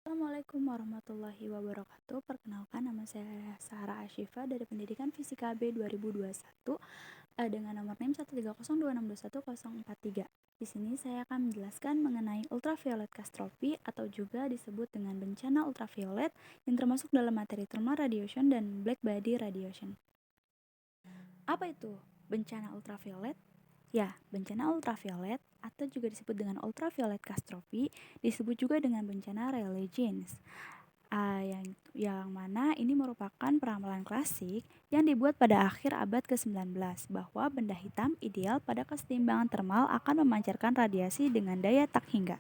Assalamualaikum warahmatullahi wabarakatuh. Perkenalkan, nama saya Sarah Ashifa dari Pendidikan Fisika B 2021 dengan nomor NIM 13026210043. Di sini saya akan menjelaskan mengenai ultraviolet castropi atau juga disebut dengan bencana ultraviolet yang termasuk dalam materi thermal radiation dan black body radiation. Apa itu bencana ultraviolet? Ya, bencana ultraviolet atau juga disebut dengan ultraviolet castropi disebut juga dengan bencana Rayleigh-Jeans. Yang mana ini merupakan peramalan klasik yang dibuat pada akhir abad ke-19 bahwa benda hitam ideal pada keseimbangan termal akan memancarkan radiasi dengan daya tak hingga.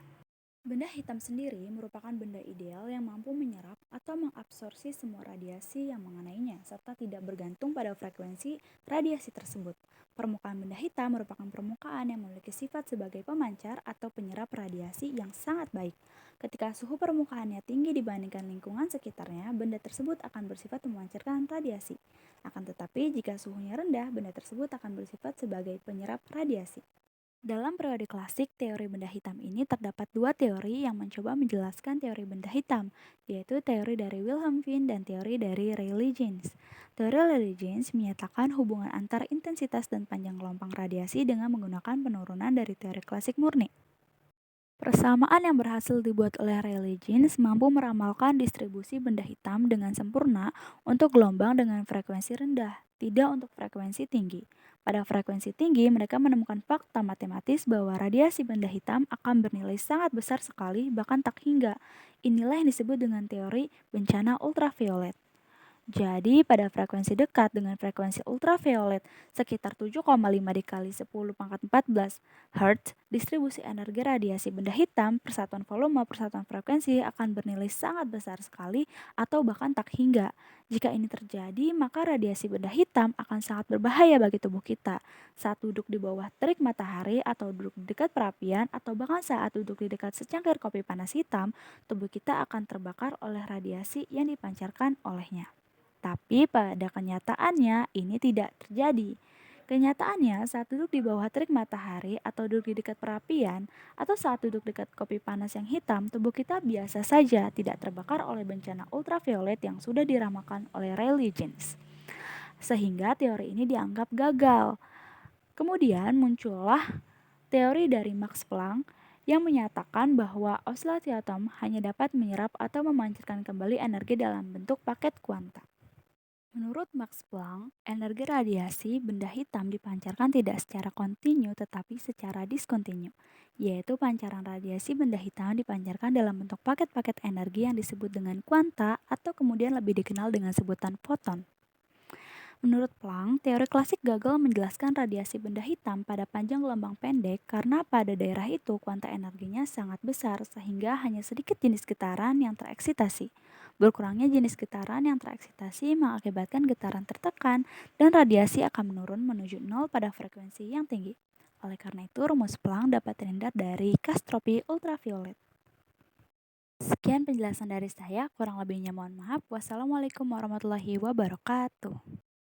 Benda hitam sendiri merupakan benda ideal yang mampu menyerap atau mengabsorpsi semua radiasi yang mengenainya serta tidak bergantung pada frekuensi radiasi tersebut. Permukaan benda hitam merupakan permukaan yang memiliki sifat sebagai pemancar atau penyerap radiasi yang sangat baik. Ketika suhu permukaannya tinggi dibandingkan lingkungan sekitarnya, benda tersebut akan bersifat memancarkan radiasi. Akan tetapi, jika suhunya rendah, benda tersebut akan bersifat sebagai penyerap radiasi. Dalam periode klasik, teori benda hitam ini terdapat dua teori yang mencoba menjelaskan teori benda hitam, yaitu teori dari Wilhelm Wien dan teori dari Rayleigh-Jeans. Teori Rayleigh-Jeans menyatakan hubungan antar intensitas dan panjang gelombang radiasi dengan menggunakan penurunan dari teori klasik murni. Persamaan yang berhasil dibuat oleh Rayleigh-Jeans mampu meramalkan distribusi benda hitam dengan sempurna untuk gelombang dengan frekuensi rendah, tidak untuk frekuensi tinggi. Pada frekuensi tinggi, mereka menemukan fakta matematis bahwa radiasi benda hitam akan bernilai sangat besar sekali, bahkan tak hingga. Inilah yang disebut dengan teori bencana ultraviolet. Jadi, pada frekuensi dekat dengan frekuensi ultraviolet sekitar 7,5 dikali 10 pangkat 14 Hz, distribusi energi radiasi benda hitam, persatuan volume, persatuan frekuensi akan bernilai sangat besar sekali atau bahkan tak hingga. Jika ini terjadi, maka radiasi benda hitam akan sangat berbahaya bagi tubuh kita. Saat duduk di bawah terik matahari atau duduk di dekat perapian atau bahkan saat duduk di dekat secangkir kopi panas hitam, tubuh kita akan terbakar oleh radiasi yang dipancarkan olehnya. Tapi pada kenyataannya ini tidak terjadi. Kenyataannya saat duduk di bawah terik matahari atau duduk di dekat perapian atau saat duduk dekat kopi panas yang hitam, tubuh kita biasa saja tidak terbakar oleh bencana ultraviolet yang sudah diramalkan oleh Rayleigh-Jeans. Sehingga teori ini dianggap gagal. Kemudian muncullah teori dari Max Planck yang menyatakan bahwa osilasi atom hanya dapat menyerap atau memancarkan kembali energi dalam bentuk paket kuanta. Menurut Max Planck, energi radiasi benda hitam dipancarkan tidak secara kontinu tetapi secara diskontinu, yaitu pancaran radiasi benda hitam dipancarkan dalam bentuk paket-paket energi yang disebut dengan kuanta atau kemudian lebih dikenal dengan sebutan foton. Menurut Planck, teori klasik gagal menjelaskan radiasi benda hitam pada panjang gelombang pendek karena pada daerah itu kuanta energinya sangat besar sehingga hanya sedikit jenis getaran yang tereksitasi. Berkurangnya jenis getaran yang tereksitasi mengakibatkan getaran tertekan dan radiasi akan menurun menuju nol pada frekuensi yang tinggi. Oleh karena itu, rumus Planck dapat terhindar dari castropi ultraviolet. Sekian penjelasan dari saya, kurang lebihnya mohon maaf. Wassalamualaikum warahmatullahi wabarakatuh.